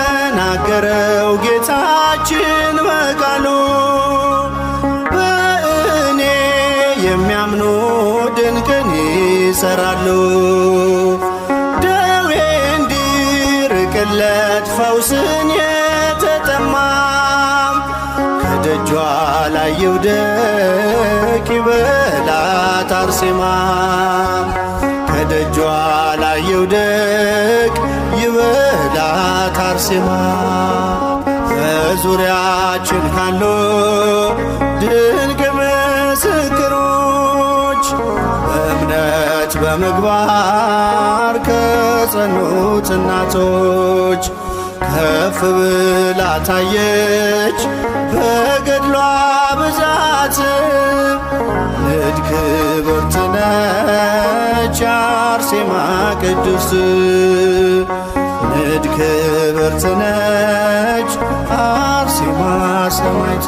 እንደተናገረው ጌታችን በቃሉ በእኔ የሚያምኑ ድንቅን ይሰራሉ። ደዌ እንዲርቅለት ፈውስን የተጠማ ከደጇ ላይ ይውደቅ ይበላት አርሴማ። ከደጇ ላይ ይውደቅ ይበላት አርሴማ። በዙሪያችን ካሉ ድንቅ ምስክሮች በእምነት በምግባር ከጸኑት እናቶች ከፍ ብላ ታየች በገድሏ ብዛት። ንድ ክብርት ነች አርሴማ ቅድስት። ንድ ክብርት ነች አርሴማ ሰማዕት።